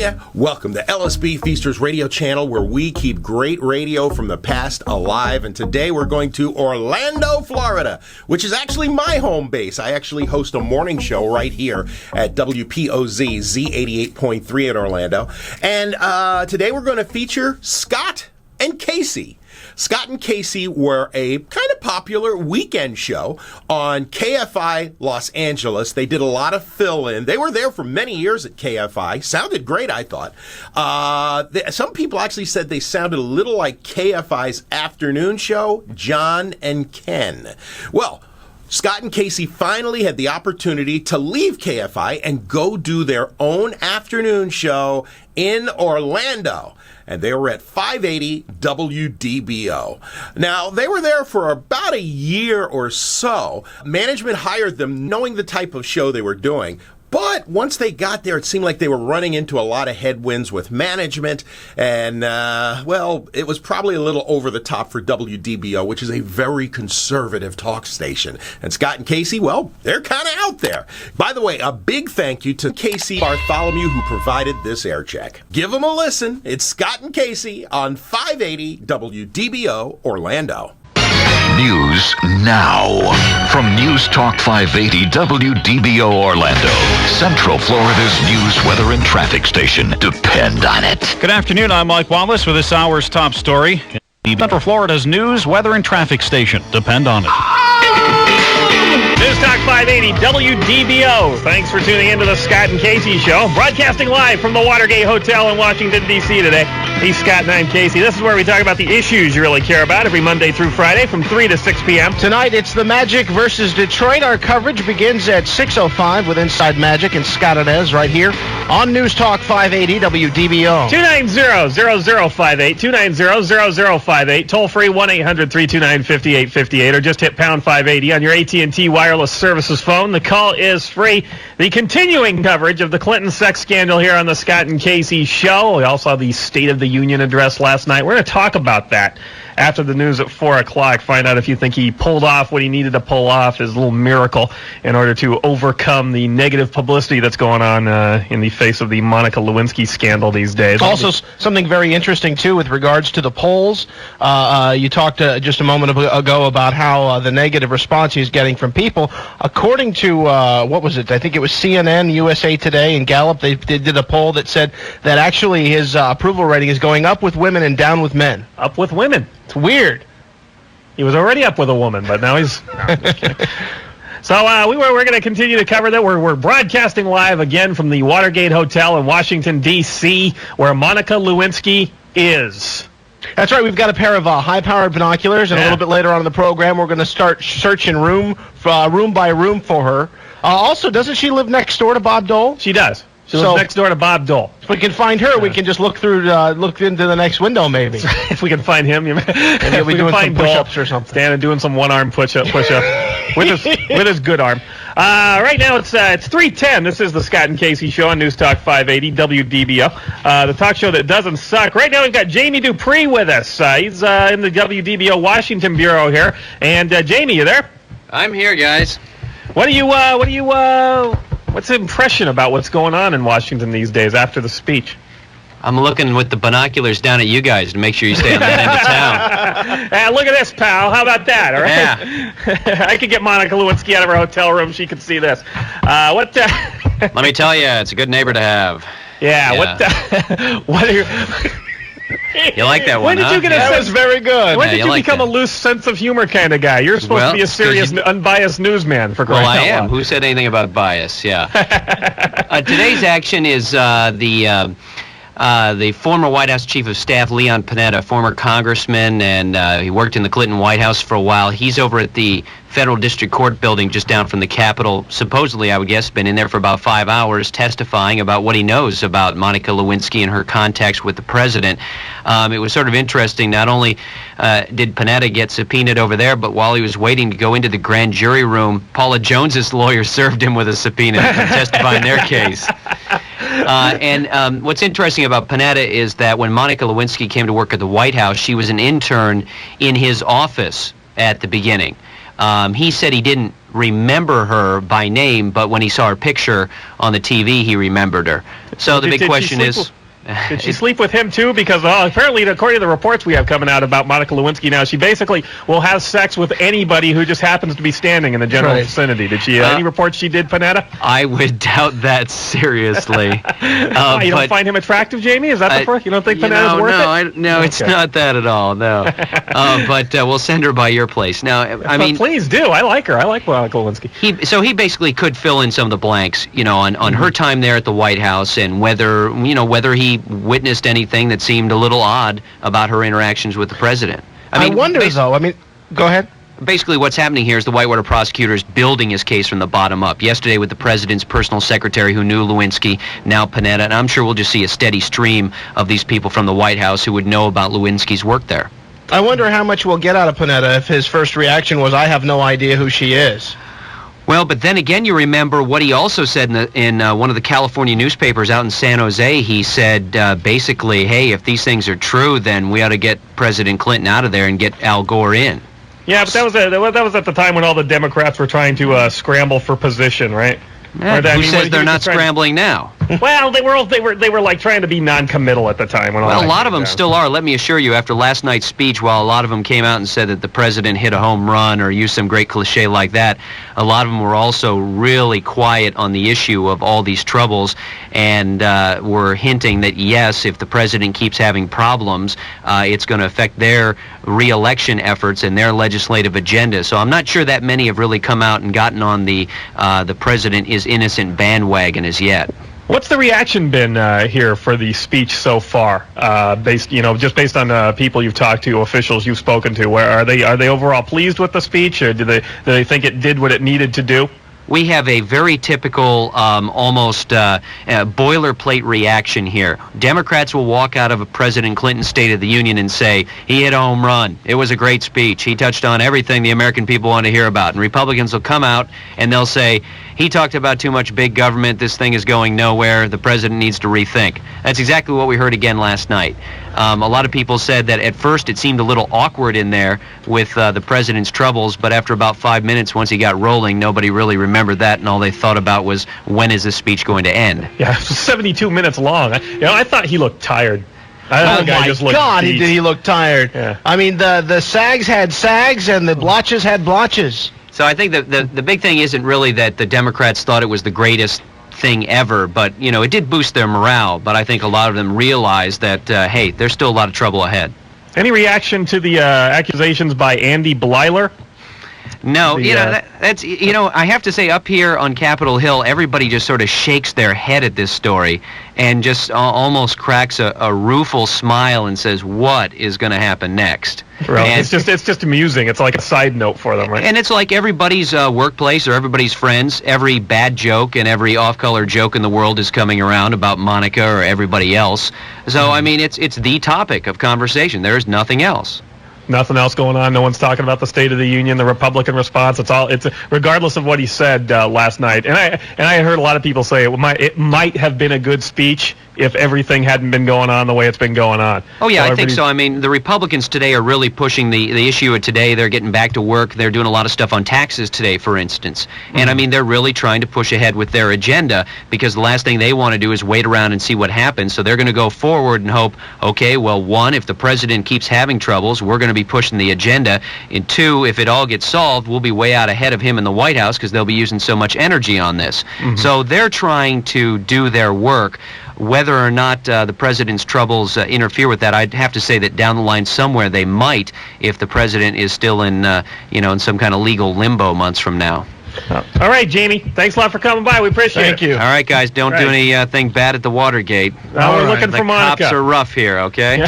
Hiya! Welcome to LSB Feasters Radio Channel, where we keep great radio from the past alive. And today we're going to Orlando, Florida, which is actually my home base. I actually host a morning show right here at WPOZ Z88.3 in Orlando. And today we're going to feature Scott and Casey. Scott and Casey were a kind of popular weekend show on KFI Los Angeles. They did a lot of fill-in. They were there for many years at KFI. Sounded great, I thought. Some people actually said they sounded a little like KFI's afternoon show, John and Ken. Well, Scott and Casey finally had the opportunity to leave KFI and go do their own afternoon show in Orlando. And they were at 580 WDBO. Now, they were there for about a year or so. Management hired them knowing the type of show they were doing. But once they got there, it seemed like they were running into a lot of headwinds with management. And, well, it was probably a little over the top for WDBO, which is a very conservative talk station. And Scott and Casey, well, they're kind of out there. By the way, a big thank you to Casey Bartholomew, who provided this air check. Give them a listen. It's Scott and Casey on 580 WDBO Orlando. News now from News Talk 580 WDBO Orlando, Central Florida's news, weather, and traffic station. Depend on it. Good afternoon. I'm Mike Wallace with this hour's top story. Central Florida's news, weather, and traffic station. Depend on it. News Talk 580 WDBO. Thanks for tuning into the Scott and Casey Show. Broadcasting live from the Watergate Hotel in Washington, D.C. today. He's Scott and I'm Casey. This is where we talk about the issues you really care about every Monday through Friday from 3 to 6 p.m. Tonight, it's the Magic versus Detroit. Our coverage begins at 6:05 with Inside Magic and Scott Inez right here on News Talk 580 WDBO. 290-0058, 290-0058, toll-free 1-800-329-5858, or just hit pound 580 on your AT&T wireless services phone. The call is free. The continuing coverage of the Clinton sex scandal here on the Scott and Casey Show. We also have the State of the Union address last night. We're going to talk about that after the news at 4 o'clock. Find out if you think he pulled off what he needed to pull off, his little miracle, in order to overcome the negative publicity that's going on in the face of the Monica Lewinsky scandal these days. Also, something very interesting, too, with regards to the polls. You talked just a moment ago about how the negative response he's getting from people. According to, what was it? I think it was CNN, USA Today, and Gallup. They did a poll that said that actually his approval rating is going up with women and down with men. Up with women. It's weird. He was already up with a woman, but now he's... No, I'm just kidding. So we're going to continue to cover that. We're broadcasting live again from the Watergate Hotel in Washington, D.C., where Monica Lewinsky is. That's right. We've got a pair of high-powered binoculars, and a little bit later on in the program, we're going to start searching room by room for her. Also, doesn't she live next door to Bob Dole? She does. She lives next door to Bob Dole. If we can find her, we can just look into the next window, maybe. If we can find him, maybe we doing some push-ups or something. Standing doing some one-arm push-up with his good arm. Right now it's 3:10. This is the Scott and Casey Show on News Talk 580 WDBO, the talk show that doesn't suck. Right now we've got Jamie Dupree with us. He's in the WDBO Washington Bureau here. And Jamie, you there? I'm here, guys. What's the impression about what's going on in Washington these days after the speech? I'm looking with the binoculars down at you guys to make sure you stay on that end of town. Look at this, pal. How about that, all right? Yeah. I could get Monica Lewinsky out of her hotel room. She could see this. Let me tell you, it's a good neighbor to have. Yeah. What are you... You like that one, When did you get That was very good. When did you become a loose sense of humor kind of guy? You're supposed to be a serious, unbiased newsman, for crying out loud. Well, I am. Who said anything about bias? Yeah. Today's action is the former White House Chief of Staff, Leon Panetta, former congressman, and he worked in the Clinton White House for a while. He's over at the Federal District Court building just down from the Capitol. Supposedly, I would guess, been in there for about 5 hours testifying about what he knows about Monica Lewinsky and her contacts with the president. It was sort of interesting. Not only did Panetta get subpoenaed over there, but while he was waiting to go into the grand jury room, Paula Jones's lawyer served him with a subpoena to testify in their case. And what's interesting about Panetta is that when Monica Lewinsky came to work at the White House, she was an intern in his office at the beginning. He said he didn't remember her by name, but when he saw her picture on the TV, he remembered her. So the big question is... Did she sleep with him, too? Because apparently, according to the reports we have coming out about Monica Lewinsky now, she basically will have sex with anybody who just happens to be standing in the general vicinity. Did she? Any reports she did, Panetta? I would doubt that seriously. You don't find him attractive, Jamie? Is that the first? You don't think Panetta's worth it? No, it's not that at all, no. But we'll send her by your place. Now, I mean... Please do. I like her. I like Monica Lewinsky. He basically could fill in some of the blanks, on her time there at the White House and whether he witnessed anything that seemed a little odd about her interactions with the president. I wonder, though. Go ahead. Basically, what's happening here is the Whitewater prosecutor is building his case from the bottom up. Yesterday with the president's personal secretary who knew Lewinsky, now Panetta, and I'm sure we'll just see a steady stream of these people from the White House who would know about Lewinsky's work there. I wonder how much we'll get out of Panetta if his first reaction was, I have no idea who she is. Well, but then again, you remember what he also said in one of the California newspapers out in San Jose. He said basically, hey, if these things are true, then we ought to get President Clinton out of there and get Al Gore in. Yeah, but that was at the time when all the Democrats were trying to scramble for position, right? Who says they're not scrambling now? Well, they were like trying to be non-committal at the time. Well, a lot of them still are. Let me assure you, after last night's speech, while a lot of them came out and said that the president hit a home run or used some great cliche like that, a lot of them were also really quiet on the issue of all these troubles and were hinting that, yes, if the president keeps having problems, it's going to affect their re-election efforts and their legislative agenda. So I'm not sure that many have really come out and gotten on the president is innocent bandwagon as yet. What's the reaction been here for the speech so far? Based on people you've talked to, officials you've spoken to, where are they overall pleased with the speech, or do they think it did what it needed to do? We have a very typical, almost boilerplate reaction here. Democrats will walk out of a President Clinton State of the Union and say, he hit a home run. It was a great speech. He touched on everything the American people want to hear about. And Republicans will come out and they'll say, he talked about too much big government. This thing is going nowhere. The president needs to rethink. That's exactly what we heard again last night. A lot of people said that at first it seemed a little awkward in there with the president's troubles, but after about 5 minutes, once he got rolling, nobody really remembered that, and all they thought about was, when is this speech going to end? Yeah, it was 72 minutes long. I thought he looked tired. Oh, my God, did he look tired. Yeah. I mean, the sags had sags, and the blotches had blotches. So I think the big thing isn't really that the Democrats thought it was the greatest thing ever, but it did boost their morale. But I think a lot of them realized that hey, there's still a lot of trouble ahead. Any reaction to the accusations by Andy Blyler? No, that's I have to say, up here on Capitol Hill, everybody just sort of shakes their head at this story and just almost cracks a rueful smile and says, "What is going to happen next?" Right. And it's just amusing. It's like a side note for them, right? And it's like everybody's workplace or everybody's friends. Every bad joke and every off-color joke in the world is coming around about Monica or everybody else. So I mean, it's the topic of conversation. There is nothing else. Nothing else going on. No one's talking about the State of the Union, the Republican response. It's regardless of what he said last night. And I heard a lot of people say it might have been a good speech if everything hadn't been going on the way it's been going on. Oh, yeah, I think so. I mean, the Republicans today are really pushing the issue of today. They're getting back to work. They're doing a lot of stuff on taxes today, for instance. And, I mean, they're really trying to push ahead with their agenda because the last thing they want to do is wait around and see what happens. So they're going to go forward and hope, okay, well, one, if the president keeps having troubles, we're going to be pushing the agenda. And two, if it all gets solved, we'll be way out ahead of him in the White House because they'll be using so much energy on this. So they're trying to do their work. Whether or not the president's troubles interfere with that, I'd have to say that down the line somewhere they might, if the president is still in, in some kind of legal limbo months from now. All right, Jamie. Thanks a lot for coming by. We appreciate it. Thank you. All right, guys. Don't do anything bad at the Watergate. We're looking for Monica. The cops are rough here, okay?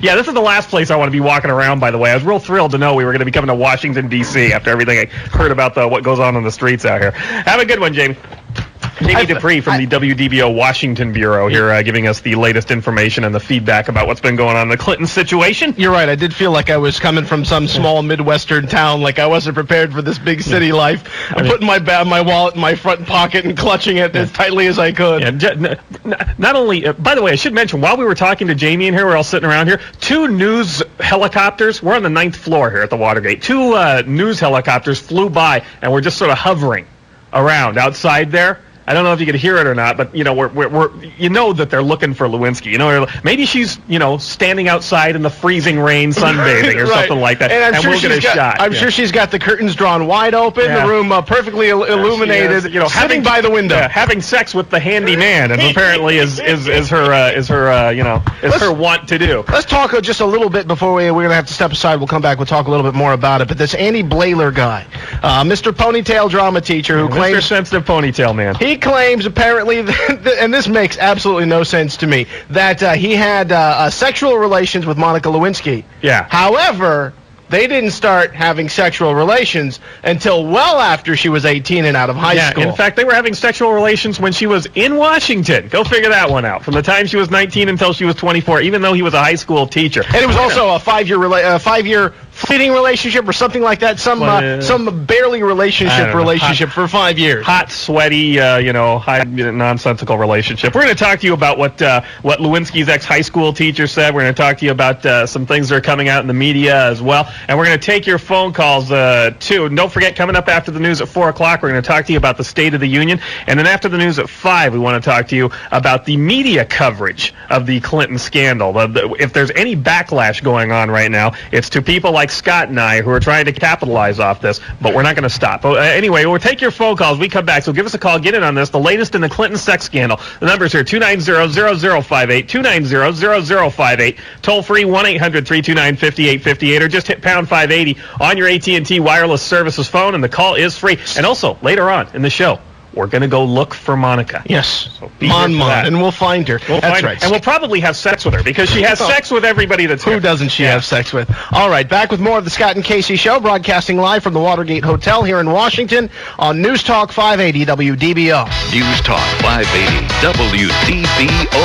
Yeah, this is the last place I want to be walking around, by the way. I was real thrilled to know we were going to be coming to Washington, D.C. after everything I heard about what goes on the streets out here. Have a good one, Jamie. Jamie Dupree from the WDBO Washington Bureau here giving us the latest information and the feedback about what's been going on in the Clinton situation. You're right. I did feel like I was coming from some small Midwestern town, like I wasn't prepared for this big city life. I'm putting my wallet in my front pocket and clutching it as tightly as I could. Yeah, not only, by the way, I should mention, while we were talking to Jamie in here, we're all sitting around here, 2 news helicopters, we're on the 9th floor here at the Watergate, 2 news helicopters flew by, and we're just sort of hovering around outside there. I don't know if you could hear it or not, but we're you know that they're looking for Lewinsky. You know, maybe she's standing outside in the freezing rain, sunbathing or something like that, and we'll get a shot. I'm sure she's got the curtains drawn wide open, the room perfectly illuminated, sitting by the window, having sex with the handyman, and apparently is her want to do. Let's talk just a little bit before we're going to have to step aside. We'll come back. We'll talk a little bit more about it. But this Andy Blaler guy, Mr. Ponytail drama teacher, who claims Mr. Sensitive Ponytail Man. He claims apparently, and this makes absolutely no sense to me, that he had sexual relations with Monica Lewinsky. Yeah. However, they didn't start having sexual relations until well after she was 18 and out of high school. In fact, they were having sexual relations when she was in Washington. Go figure that one out. From the time she was 19 until she was 24, even though he was a high school teacher. And it was also a 5-year fleeting relationship or something like that. Some barely relationship for 5 years. Hot, sweaty, high, nonsensical relationship. We're going to talk to you about what Lewinsky's ex-high school teacher said. We're going to talk to you about some things that are coming out in the media as well. And we're going to take your phone calls, too. And don't forget, coming up after the news at 4 o'clock, we're going to talk to you about the State of the Union. And then after the news at 5, we want to talk to you about the media coverage of the Clinton scandal. If there's any backlash going on right now, it's to people like Scott and I who are trying to capitalize off this, but we're not going to stop. Anyway, we'll take your phone calls. We come back, so give us a call. Get in on this. The latest in the Clinton sex scandal. The number's here, 290-0058, 290-0058. Toll free, 1-800-329-5858, or just hit pound 580 on your AT&T wireless services phone, and the call is free. And also, later on in the show, we're going to go look for Monica. Yes. So and we'll find her. That's right. And we'll probably have sex with her, because she has sex with everybody that's here. Who doesn't she have sex with? All right, back with more of the Scott and Casey Show, broadcasting live from the Watergate Hotel here in Washington on News Talk 580 WDBO. News Talk 580 WDBO.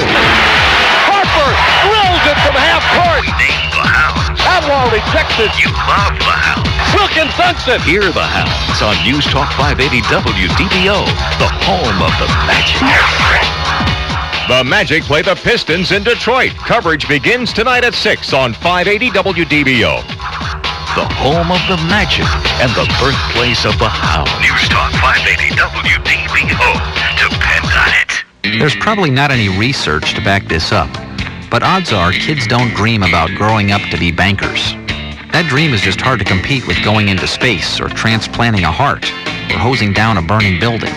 Harper drills it from half court. We name the hounds. Adwald ejects it. You love the hounds. Wilkinson. Hear the hounds on News Talk 580 WDBO, the home of the Magic. The Magic play the Pistons in Detroit. Coverage begins tonight at 6 on 580 WDBO. The home of the Magic and the birthplace of the Hounds. News Talk 580 WDBO. Depend on it. There's probably not any research to back this up, but odds are kids don't dream about growing up to be bankers. That dream is just hard to compete with going into space or transplanting a heart or hosing down a burning building.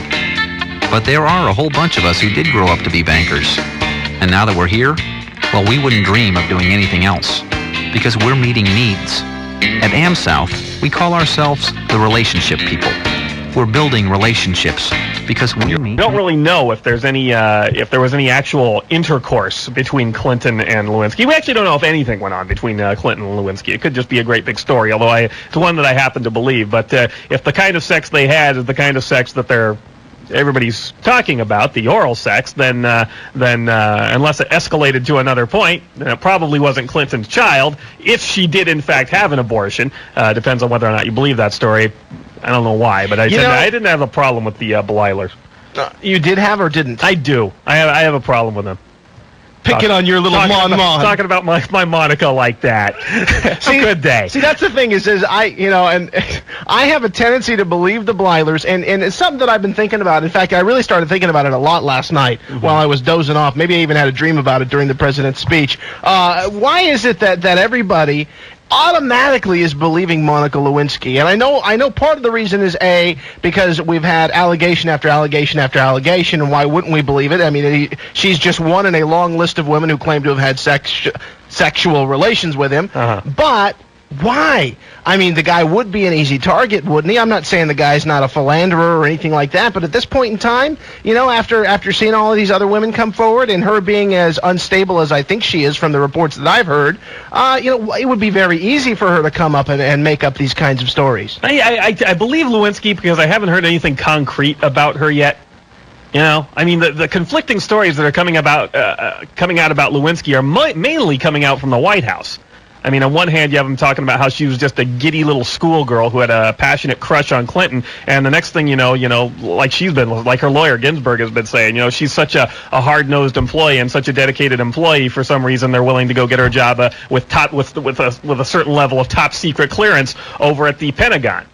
But there are a whole bunch of us who did grow up to be bankers. And now that we're here, well, we wouldn't dream of doing anything else because we're meeting needs. At AmSouth, we call ourselves the relationship people. We're building relationships because we don't really know if there's any if there was any actual intercourse between Clinton and Lewinsky. We actually don't know if anything went on between Clinton and Lewinsky. It could just be a great big story, although it's one that I happen to believe. But if the kind of sex they had is the kind of sex that everybody's talking about, the oral sex, then unless it escalated to another point, then it probably wasn't Clinton's child. If she did in fact have an abortion, depends on whether or not you believe that story. I don't know why, but I didn't have a problem with the Blailers. You did have or didn't? I do. I have a problem with them. Picking on your little mon. Talking about my Monica like that. See, good day. See, that's the thing is I have a tendency to believe the Blailers, and it's something that I've been thinking about. In fact, I really started thinking about it a lot last night while I was dozing off. Maybe I even had a dream about it during the president's speech. Why is it that everybody automatically is believing Monica Lewinsky? And I know part of the reason is because we've had allegation after allegation after allegation, and why wouldn't we believe it? I mean, she's just one in a long list of women who claim to have had sexual relations with him. But why? I mean, the guy would be an easy target, wouldn't he? I'm not saying the guy's not a philanderer or anything like that, but at this point in time, after seeing all of these other women come forward and her being as unstable as I think she is from the reports that I've heard, it would be very easy for her to come up and make up these kinds of stories. I believe Lewinsky because I haven't heard anything concrete about her yet. You know, I mean, the conflicting stories that are coming out about Lewinsky are mainly coming out from the White House. I mean, on one hand, you have him talking about how she was just a giddy little schoolgirl who had a passionate crush on Clinton, and the next thing you know, like her lawyer Ginsburg has been saying, she's such a hard-nosed employee and such a dedicated employee. For some reason, they're willing to go get her a job with a certain level of top secret clearance over at the Pentagon.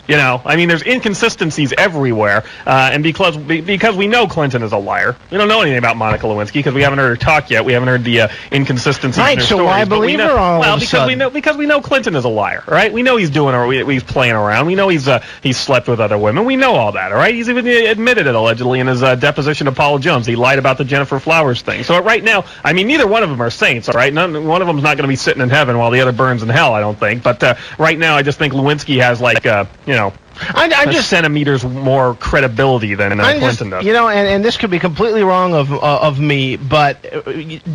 I mean, there's inconsistencies everywhere, and because we know Clinton is a liar, we don't know anything about Monica Lewinsky because we haven't heard her talk yet. We haven't heard the inconsistencies in her stories. Right, so why believe her all of a sudden? Because we know Clinton is a liar, right? We know he's he's playing around. We know he's slept with other women. We know all that, all right? He's even admitted it allegedly in his deposition to Paul Jones. He lied about the Jennifer Flowers thing. So right now, I mean, neither one of them are saints, all right? One of them's not going to be sitting in heaven while the other burns in hell, I don't think. But right now, I just think Lewinsky has I'm just centimeters more credibility than Clinton does. And this could be completely wrong of me, but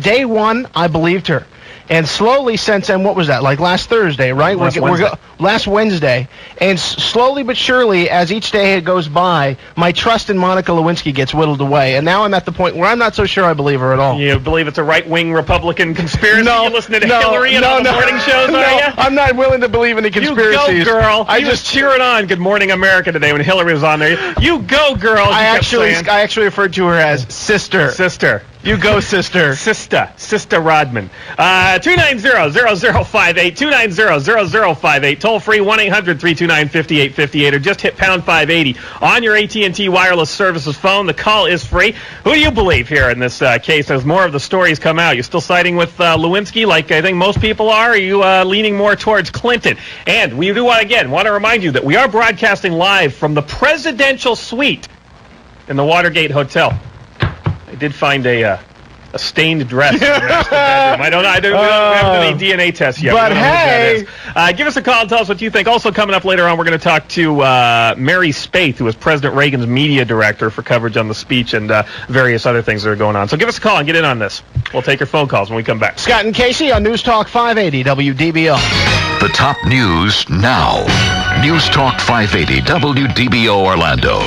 day one, I believed her. And slowly since then, what was that, like last Thursday, right? Last Wednesday. And slowly but surely, as each day goes by, my trust in Monica Lewinsky gets whittled away. And now I'm at the point where I'm not so sure I believe her at all. You believe it's a right-wing Republican conspiracy? No, you're listening to Hillary and all the morning shows, are you? I'm not willing to believe in the conspiracies. You go, girl. I was cheering on Good Morning America today when Hillary was on there. You go, girl. I actually referred to her as sister. Sister. You go, sister. Sister Rodman. 290-0058, 290-0058, toll free 1-800-329-5858, or just hit pound 580 on your AT&T wireless services phone. The call is free. Who do you believe here in this case as more of the stories come out? You still siding with Lewinsky like I think most people are? Or are you leaning more towards Clinton? And we do want to remind you that we are broadcasting live from the presidential suite in the Watergate Hotel. I did find a stained dress in the master bedroom. I don't know. We haven't done any DNA tests yet. But hey! Give us a call and tell us what you think. Also coming up later on, we're going to talk to Mary Spaeth, who was President Reagan's media director for coverage on the speech and various other things that are going on. So give us a call and get in on this. We'll take your phone calls when we come back. Scott and Casey on News Talk 580 WDBO. The top news now. News Talk 580 WDBO Orlando.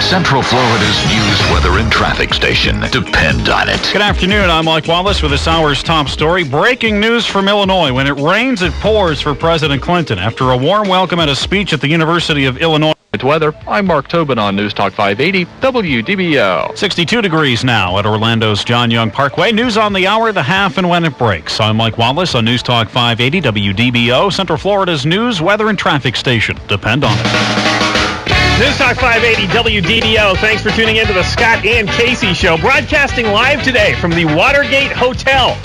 Central Florida's news, weather, and traffic station. Depend on it. Good afternoon. I'm Mike Wallace with this hour's top story. Breaking news from Illinois. When it rains, it pours for President Clinton. After a warm welcome at a speech at the University of Illinois. Weather. I'm Mark Tobin on News Talk 580 WDBO. 62 degrees now at Orlando's John Young Parkway. News on the hour, the half, and when it breaks. I'm Mike Wallace on News Talk 580 WDBO, Central Florida's news, weather, and traffic station. Depend on it. News Talk 580 WDBO. Thanks for tuning in to the Scott and Casey Show. Broadcasting live today from the Watergate Hotel,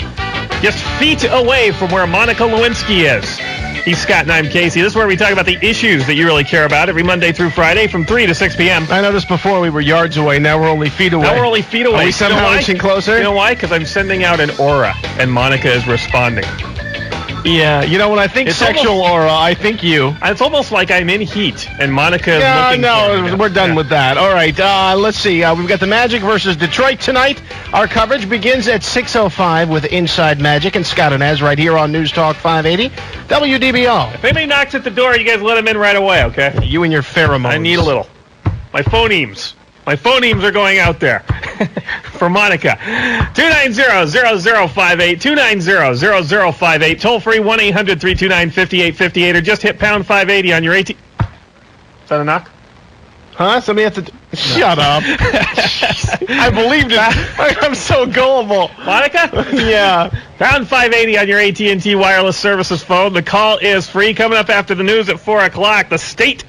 just feet away from where Monica Lewinsky is. He's Scott and I'm Casey. This is where we talk about the issues that you really care about every Monday through Friday from 3 to 6 p.m. I noticed before we were yards away. Now we're only feet away. Are we somehow inching closer? You know why? Because I'm sending out an aura, and Monica is responding. Yeah, when I think sexual aura, I think you. It's almost like I'm in heat, and Monica is looking for me. We're done with that. All right, let's see. We've got the Magic versus Detroit tonight. Our coverage begins at 6:05 with Inside Magic and Scott and Ez right here on News Talk 580 WDBO. If anybody knocks at the door, you guys let them in right away, okay? You and your pheromones. I need a little. My phonemes are going out there for Monica. 290-0058, 290-0058, toll free 1-800-329-5858, or just hit pound 580 on your AT. Is that a knock? Huh? Somebody has to... Shut up. I believed it. I'm so gullible. Monica? Yeah. Pound 580 on your AT&T wireless services phone. The call is free. Coming up after the news at 4 o'clock, the State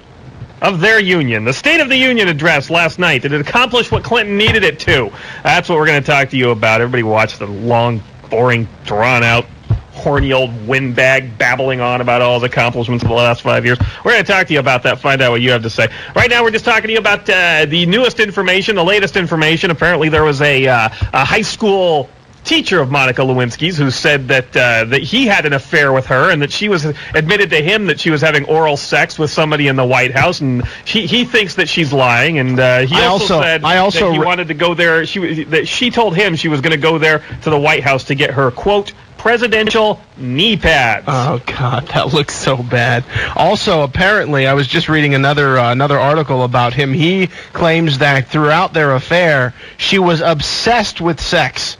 of their Union. The State of the Union address last night. Did it accomplish what Clinton needed it to? That's what we're going to talk to you about. Everybody watched the long, boring, drawn-out, horny old windbag babbling on about all his accomplishments in the last 5 years. We're going to talk to you about that, find out what you have to say. Right now, we're just talking to you about the newest information, the latest information. Apparently, there was a high school teacher of Monica Lewinsky's who said that he had an affair with her, and that she was admitted to him that she was having oral sex with somebody in the White House, and he thinks that she's lying, and he also said that he wanted to go there. She told him she was going to go there to the White House to get her, quote, presidential knee pads. Oh, God, that looks so bad. Also, apparently, I was just reading another article about him. He claims that throughout their affair, she was obsessed with sex.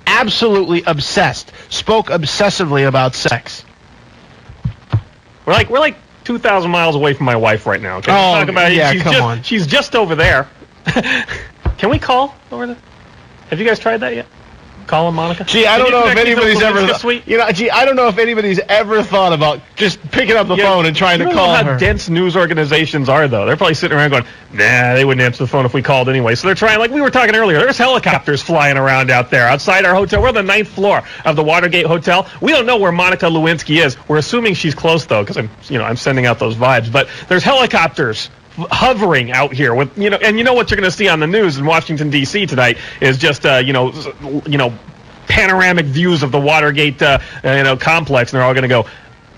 Absolutely obsessed. Spoke obsessively about sex. We're like 2,000 miles away from my wife right now. Okay? Oh, talk about yeah, come on. She's just over there. Can we call over there? Have you guys tried that yet? Calling Monica? Gee, I don't know if anybody's I don't know if anybody's ever thought about just picking up the phone and trying to call her. You know how dense news organizations are, though. They're probably sitting around going, nah, they wouldn't answer the phone if we called anyway. So they're trying, like we were talking earlier, there's helicopters flying around out there outside our hotel. We're on the 9th floor of the Watergate Hotel. We don't know where Monica Lewinsky is. We're assuming she's close, though, because I'm sending out those vibes. But there's helicopters hovering out here with and what you're going to see on the news in Washington D.C. tonight is just panoramic views of the Watergate complex, and they're all going to go.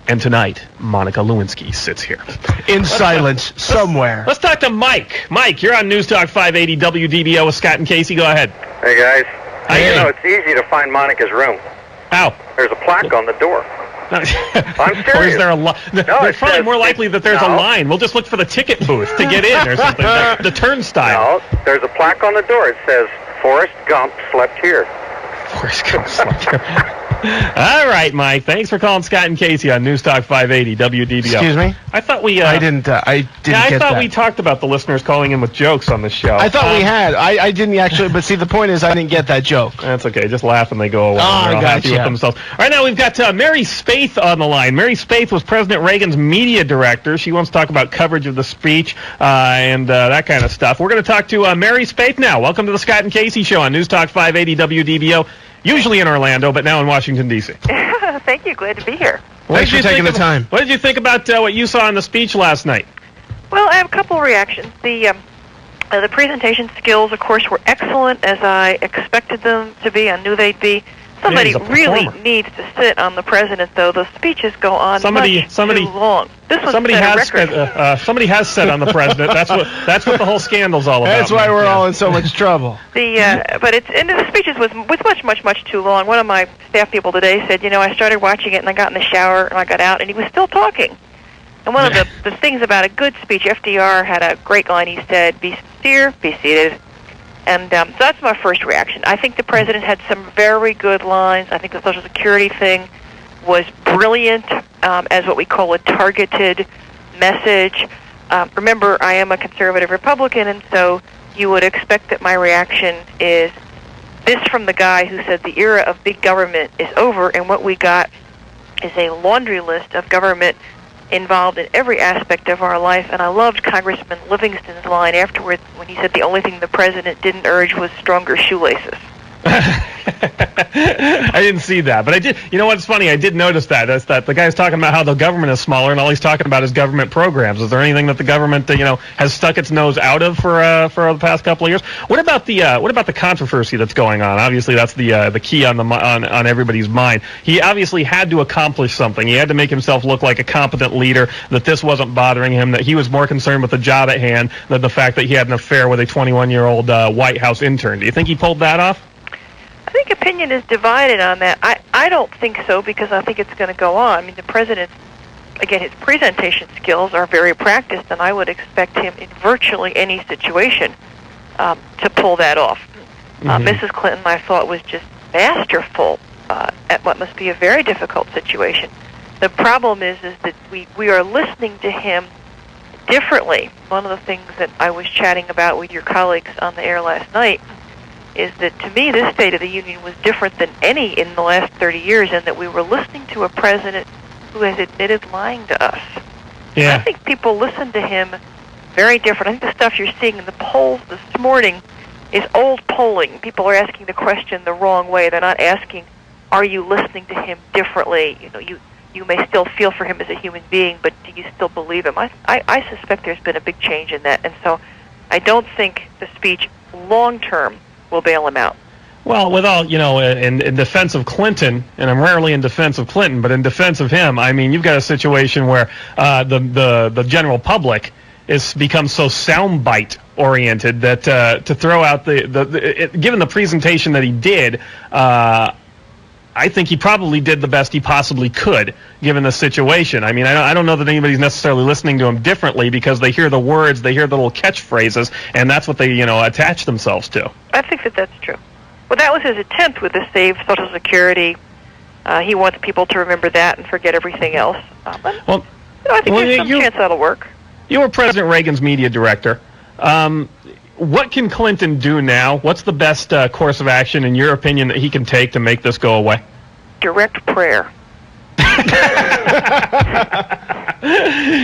And tonight, Monica Lewinsky sits here in silence somewhere. Let's talk to Mike. Mike, you're on News Talk 580 WDBO with Scott and Casey. Go ahead. Hey guys. It's easy to find Monica's room. How? There's a plaque on the door. I'm serious. Or is there a line? No, it's probably more likely that there's a line. We'll just look for the ticket booth to get in or something. The turnstile. No, there's a plaque on the door. It says, Forrest Gump slept here. Forrest Gump slept here. All right, Mike. Thanks for calling Scott and Casey on News Talk 580 WDBO. Excuse me? I thought we... I didn't get that. We talked about the listeners calling in with jokes on the show. I thought we had. I didn't actually, but see, the point is I didn't get that joke. That's okay. Just laugh and they go away. They're all happy with themselves. All right, now we've got Mary Spaeth on the line. Mary Spaeth was President Reagan's media director. She wants to talk about coverage of the speech and that kind of stuff. We're going to talk to Mary Spaeth now. Welcome to the Scott and Casey Show on News Talk 580 WDBO. Usually in Orlando, but now in Washington, D.C. Thank you. Glad to be here. Thanks for taking the time. What did you think about what you saw in the speech last night? Well, I have a couple of reactions. The presentation skills, of course, were excellent, as I expected them to be. I knew they'd be. Somebody really needs to sit on the president, though. The speeches go on much too long. This was somebody has sat on the president. That's what the whole scandal's all about. That's why we're all in so much trouble. But the speeches was much too long. One of my staff people today said, I started watching it and I got in the shower and I got out and he was still talking. And one of the things about a good speech, FDR had a great line. He said, "Be sincere, be seated." And so that's my first reaction. I think the president had some very good lines. I think the Social Security thing was brilliant as what we call a targeted message. Remember, I am a conservative Republican, and so you would expect that my reaction is this from the guy who said the era of big government is over, and what we got is a laundry list of government involved in every aspect of our life. And I loved Congressman Livingston's line afterwards when he said the only thing the president didn't urge was stronger shoelaces. I didn't see that, but I did. You know what's funny? I did notice that. That's that the guy's talking about how the government is smaller, and all he's talking about is government programs. Is there anything that the government, has stuck its nose out of for the past couple of years? What about the controversy that's going on? Obviously, that's the key on everybody's mind. He obviously had to accomplish something. He had to make himself look like a competent leader. That this wasn't bothering him. That he was more concerned with the job at hand than the fact that he had an affair with a 21-year-old White House intern. Do you think he pulled that off? I think opinion is divided on that. I don't think so, because I think it's going to go on. I mean, the president, again, his presentation skills are very practiced, and I would expect him in virtually any situation to pull that off. Mrs. Clinton, I thought, was just masterful at what must be a very difficult situation. The problem is that we are listening to him differently. One of the things that I was chatting about with your colleagues on the air last night is that, to me, this State of the Union was different than any in the last 30 years, and that we were listening to a president who has admitted lying to us. Yeah. I think people listen to him very different. I think the stuff you're seeing in the polls this morning is old polling. People are asking the question the wrong way. They're not asking, are you listening to him differently? You may still feel for him as a human being, but do you still believe him? I suspect there's been a big change in that, and so I don't think the speech long-term will bail him out. Well, with all, in defense of Clinton, and I'm rarely in defense of Clinton, but in defense of him, I mean, you've got a situation where the general public is become so soundbite oriented that to throw out given the presentation that he did, I think he probably did the best he possibly could, given the situation. I mean, I don't know that anybody's necessarily listening to him differently because they hear the words, they hear the little catchphrases, and that's what they, attach themselves to. I think that's true. Well, that was his attempt with the Save Social Security. He wants people to remember that and forget everything else. I think there's some chance that'll work. You were President Reagan's media director. What can Clinton do now? What's the best course of action, in your opinion, that he can take to make this go away? Direct prayer.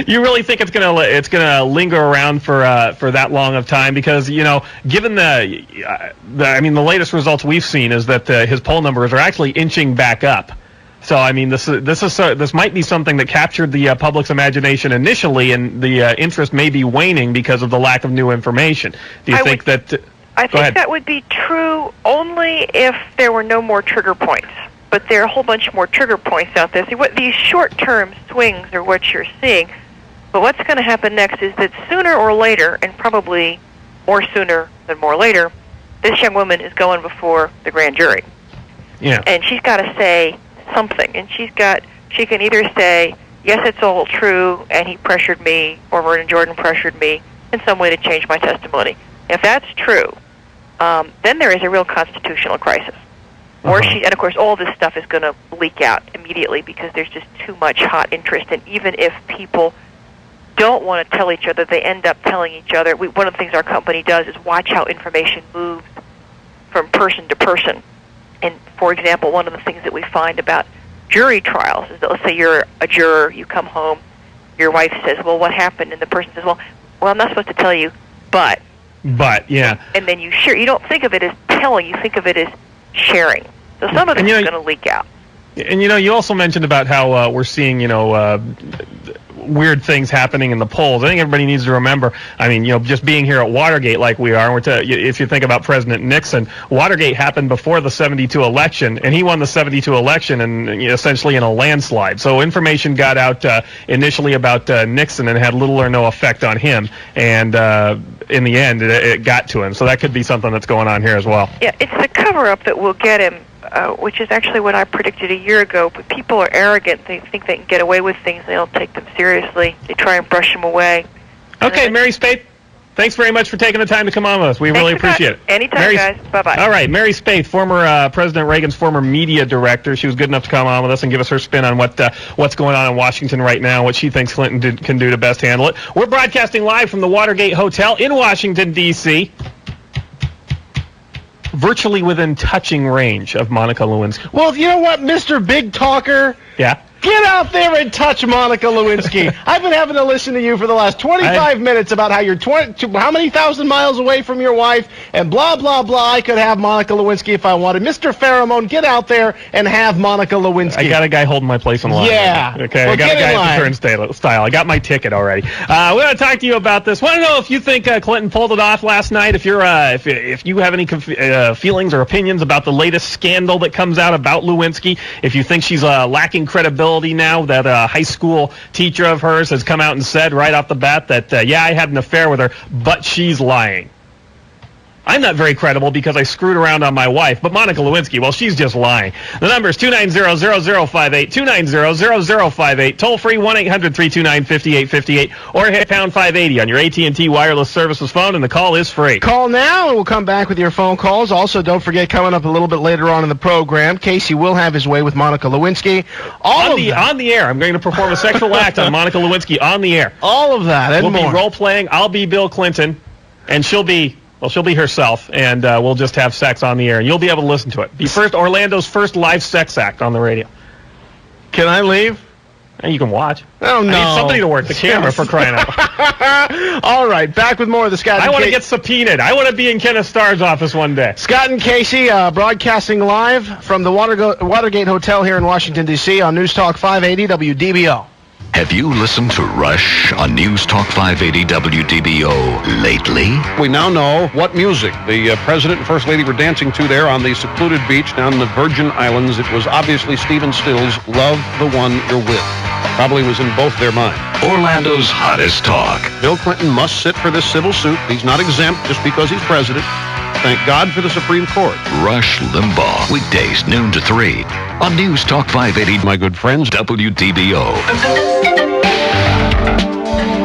You really think it's gonna linger around for that long of time? Because given the latest results we've seen is that his poll numbers are actually inching back up. So I mean, this might be something that captured the public's imagination initially, and the interest may be waning because of the lack of new information. Do you think that? I think that would be true only if there were no more trigger points. But there are a whole bunch more trigger points out there. See, these short-term swings are what you're seeing. But what's going to happen next is that sooner or later, and probably more sooner than more later, this young woman is going before the grand jury. Yeah. And she's got to say something. And she can either say, yes, it's all true, and he pressured me, or Vernon Jordan pressured me in some way to change my testimony. If that's true, then there is a real constitutional crisis. And of course, all this stuff is going to leak out immediately because there's just too much hot interest. And even if people don't want to tell each other, they end up telling each other. One of the things our company does is watch how information moves from person to person. And, for example, one of the things that we find about jury trials is that, let's say you're a juror, you come home, your wife says, well, what happened? And the person says, well, I'm not supposed to tell you, but. But, yeah. And then you share. You don't think of it as telling, you think of it as sharing. So some of it is going to leak out. And, you also mentioned about how we're seeing, weird things happening in the polls. I think everybody needs to remember, just being here at Watergate like we are, if you think about President Nixon, Watergate happened before the 72 election, and he won the 72 election and essentially in a landslide. So information got out initially about Nixon and had little or no effect on him. And in the end, it got to him. So that could be something that's going on here as well. Yeah, it's the cover-up that will get him, which is actually what I predicted a year ago. But people are arrogant. They think they can get away with things. They don't take them seriously. They try and brush them away. Okay, Mary Spaeth, thanks very much for taking the time to come on with us. We really appreciate it. Anytime, guys. Bye-bye. All right, Mary Spaeth, former President Reagan's former media director. She was good enough to come on with us and give us her spin on what's going on in Washington right now, what she thinks Clinton can do to best handle it. We're broadcasting live from the Watergate Hotel in Washington, D.C., virtually within touching range of Monica Lewinsky. Well, you know what, Mr. Big Talker? Yeah? Get out there and touch Monica Lewinsky. I've been having to listen to you for the last 25 minutes about how you're how many thousand miles away from your wife and blah, blah, blah. I could have Monica Lewinsky if I wanted. Mr. Pheromone, get out there and have Monica Lewinsky. I got a guy holding my place in line. Yeah. Okay, well, I got a guy at the turnstile. I got my ticket already. We want to talk to you about this. Want to know if you think Clinton pulled it off last night, if you're if you have any feelings or opinions about the latest scandal that comes out about Lewinsky, if you think she's lacking credibility now that a high school teacher of hers has come out and said right off the bat that, I had an affair with her, but she's lying. I'm not very credible because I screwed around on my wife, but Monica Lewinsky, well, she's just lying. The number is 290-0058, 290-0058, toll-free 1-800-329-5858, or hit pound 580 on your AT&T wireless services phone, and the call is free. Call now, and we'll come back with your phone calls. Also, don't forget, coming up a little bit later on in the program, Casey will have his way with Monica Lewinsky. On the air. I'm going to perform a sexual act on Monica Lewinsky on the air. All of that and more. We'll be role-playing. I'll be Bill Clinton, and she'll be herself, and we'll just have sex on the air, and you'll be able to listen to it. Be Orlando's first live sex act on the radio. Can I leave? And you can watch. Oh, no. I need somebody to work the camera for crying out loud. All right, back with more of the Scott and I want to get subpoenaed. I want to be in Kenneth Starr's office one day. Scott and Casey broadcasting live from the Watergate Hotel here in Washington, D.C. on News Talk 580 WDBO. Have you listened to Rush on News Talk 580 WDBO lately? We now know what music the President and First Lady were dancing to there on the secluded beach down in the Virgin Islands. It was obviously Stephen Stills' Love the One You're With. Probably was in both their minds. Orlando's hottest talk. Bill Clinton must sit for this civil suit. He's not exempt just because he's president. Thank God for the Supreme Court. Rush Limbaugh, weekdays noon to 3 on News Talk 580. My good friends, WDBO.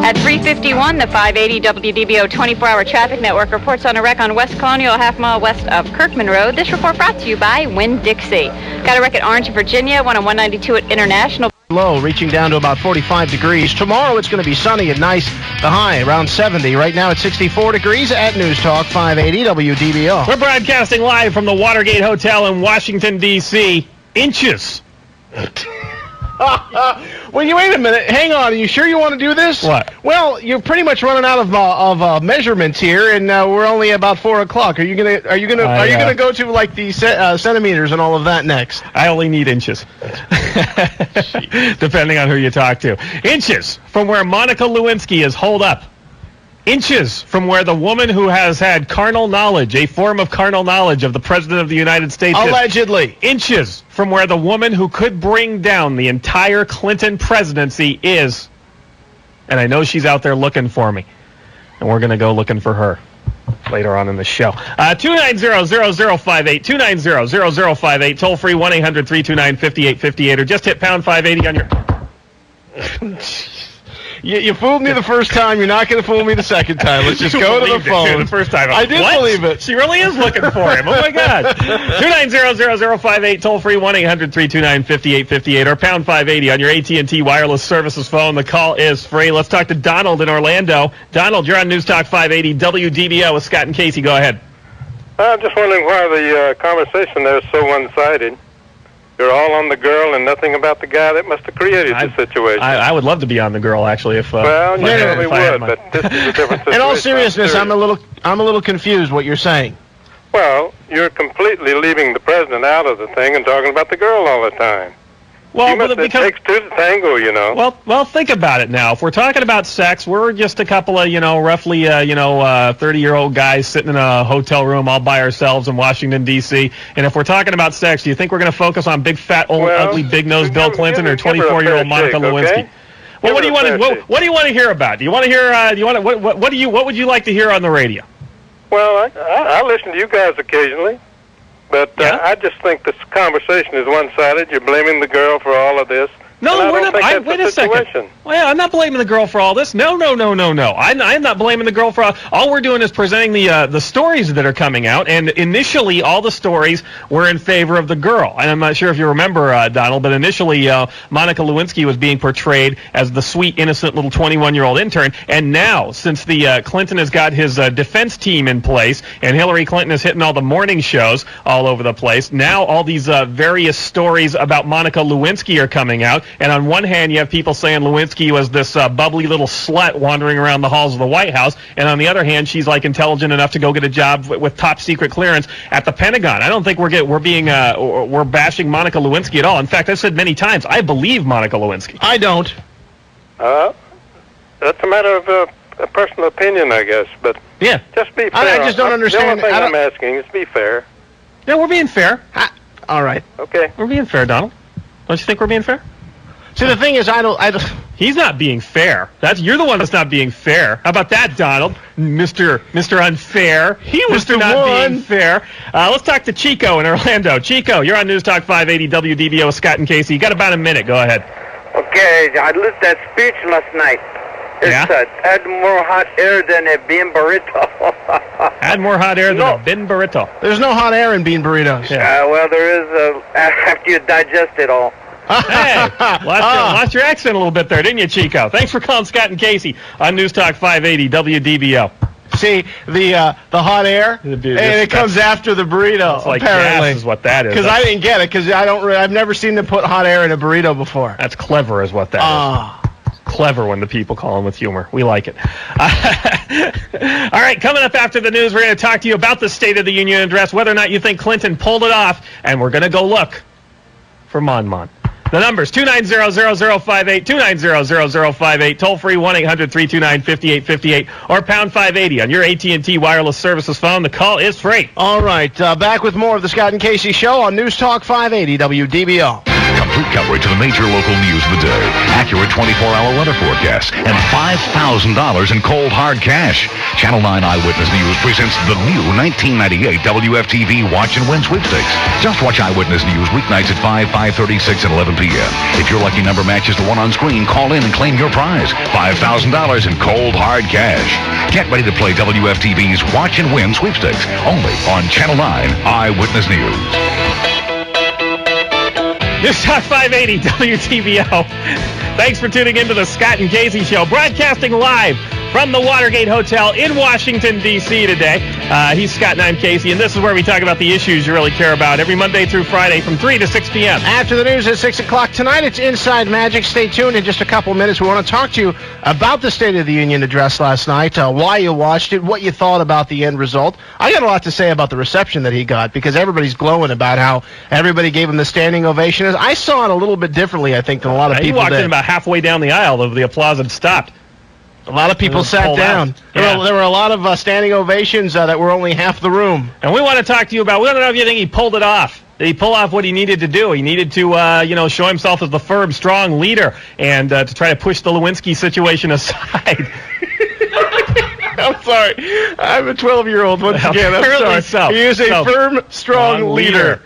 At 3:51, the 580 WDBO 24-hour traffic network reports on a wreck on West Colonial, a half-mile west of Kirkman Road. This report brought to you by Winn-Dixie. Got a wreck at Orange, Virginia, one on 192 at International. Low, reaching down to about 45 degrees. Tomorrow it's going to be sunny and nice. The high around 70. Right now it's 64 degrees at News Talk 580 WDBO. We're broadcasting live from the Watergate Hotel in Washington, D.C. Inches. Well, you wait a minute. Hang on. Are you sure you want to do this? What? Well, you're pretty much running out of measurements here, and we're only about 4 o'clock. Are you gonna go to like the centimeters and all of that next? I only need inches, depending on who you talk to. Inches from where Monica Lewinsky is holed up. Inches from where the woman who has had carnal knowledge, a form of carnal knowledge of the President of the United States. Allegedly. Inches from where the woman who could bring down the entire Clinton presidency is. And I know she's out there looking for me. And we're going to go looking for her later on in the show. 290-0058, 290-0058, toll free 1-800-329-5858, or just hit pound 580 on your... You fooled me the first time. You're not going to fool me the second time. Let's just go to the phone. The first time. I did believe it. She really is looking for him. Oh, my God. 290-0058, toll free 1-800-329-5858, or pound 580 on your AT&T wireless services phone. The call is free. Let's talk to Donald in Orlando. Donald, you're on News Talk 580 WDBO with Scott and Casey. Go ahead. I'm just wondering why the conversation there is so one-sided. You're all on the girl and nothing about the guy that must have created the situation. I would love to be on the girl, actually. If well, you certainly would, but this is a different situation. In all seriousness, I'm a little confused what you're saying. Well, you're completely leaving the president out of the thing and talking about the girl all the time. Well, it takes two to tango, you know. Well, think about it now. If we're talking about sex, we're just a couple of, roughly, 30-year-old guys sitting in a hotel room all by ourselves in Washington, D.C. And if we're talking about sex, do you think we're going to focus on big, fat, old, ugly, big-nosed Bill Clinton or 24-year-old Monica Lewinsky? Okay? Well, what do you want to? What do you want to hear about? Do you want to hear? What would you like to hear on the radio? Well, I listen to you guys occasionally. But I just think this conversation is one-sided. You're blaming the girl for all of this. No, we're not. Wait a second. Well, I'm not blaming the girl for all this. No. I'm not blaming the girl for all we're doing is presenting the stories that are coming out. And initially, all the stories were in favor of the girl. And I'm not sure if you remember, Donald, but initially, Monica Lewinsky was being portrayed as the sweet, innocent little 21-year-old intern. And now, since the Clinton has got his defense team in place, and Hillary Clinton is hitting all the morning shows all over the place, now all these various stories about Monica Lewinsky are coming out. And on one hand, you have people saying Lewinsky was this bubbly little slut wandering around the halls of the White House, and on the other hand, she's like intelligent enough to go get a job with top secret clearance at the Pentagon. I don't think we're bashing Monica Lewinsky at all. In fact, I've said many times, I believe Monica Lewinsky. I don't. That's a matter of a personal opinion, I guess. But yeah, just be fair. I just don't understand. The only thing I'm asking is be fair. Yeah, we're being fair. All right. Okay. We're being fair, Donald. Don't you think we're being fair? See, the thing is, I don't. He's not being fair. You're the one that's not being fair. How about that, Donald? Mr. Unfair. He was Mr. Not being fair. Let's talk to Chico in Orlando. Chico, you're on News Talk 580 WDBO with Scott and Casey. You got about a minute. Go ahead. Okay, I listened to that speech last night. It's had more hot air than a bean burrito. Had more hot air than a bean burrito. There's no hot air in bean burritos. Yeah. Well, there is after you digest it all. Hey, lost your accent a little bit there, didn't you, Chico? Thanks for calling Scott and Casey on News Talk 580 WDBO. See, the hot air, and it comes after the burrito, it's like apparently. Gas is what that is. Because I didn't get it, because I've never seen them put hot air in a burrito before. That's clever is what that is. Clever when the people call them with humor. We like it. All right, coming up after the news, we're going to talk to you about the State of the Union address, whether or not you think Clinton pulled it off, and we're going to go look for Mon. The number's 290-0058, 290-0058, toll-free 1-800-329-5858, or pound 580 on your AT&T wireless services phone. The call is free. All right, back with more of the Scott and Casey Show on News Talk 580 WDBO. Complete coverage of the major local news of the day, accurate 24-hour weather forecasts, and $5,000 in cold, hard cash. Channel 9 Eyewitness News presents the new 1998 WFTV Watch and Win Sweepstakes. Just watch Eyewitness News weeknights at 5, 5:36, and 11 p.m. If your lucky number matches the one on screen, call in and claim your prize, $5,000 in cold, hard cash. Get ready to play WFTV's Watch and Win Sweepstakes, only on Channel 9 Eyewitness News. News Talk 580 WDBO. Thanks for tuning into the Scott and Casey Show, broadcasting live from the Watergate Hotel in Washington, D.C. today. He's Scott and I'm Casey, and this is where we talk about the issues you really care about every Monday through Friday from 3 to 6 p.m. After the news at 6 o'clock tonight, it's Inside Magic. Stay tuned. In just a couple minutes, we want to talk to you about the State of the Union address last night, why you watched it, what you thought about the end result. I got a lot to say about the reception that he got, because everybody's glowing about how everybody gave him the standing ovation. I saw it a little bit differently, I think, than a lot of people did. He walked in about halfway down the aisle, the applause had stopped. A lot of people sat down. There were a lot of standing ovations that were only half the room. And we want to talk to you about, we want to know if you think he pulled it off. Did he pull off what he needed to do? He needed to, show himself as the firm, strong leader and to try to push the Lewinsky situation aside. I'm sorry. I'm a 12-year-old once again. I'm sorry. He is a firm, strong leader.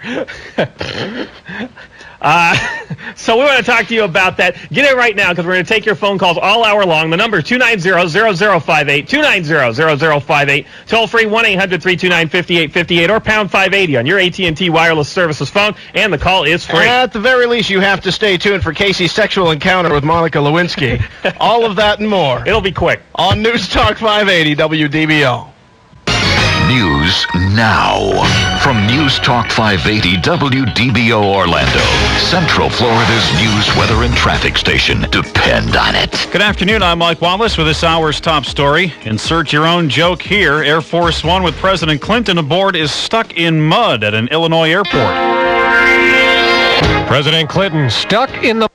So we want to talk to you about that. Get it right now because we're going to take your phone calls all hour long. The number is 290-0058, 290-0058. Toll free 1-800-329-5858 or pound 580 on your AT&T wireless services phone, and the call is free. At the very least, you have to stay tuned for Casey's sexual encounter with Monica Lewinsky. All of that and more. It'll be quick. On News Talk 580 WDBO. News now. From News Talk 580 WDBO Orlando, Central Florida's news, weather, and traffic station. Depend on it. Good afternoon. I'm Mike Wallace with this hour's top story. Insert your own joke here. Air Force One with President Clinton aboard is stuck in mud at an Illinois airport. President Clinton stuck in the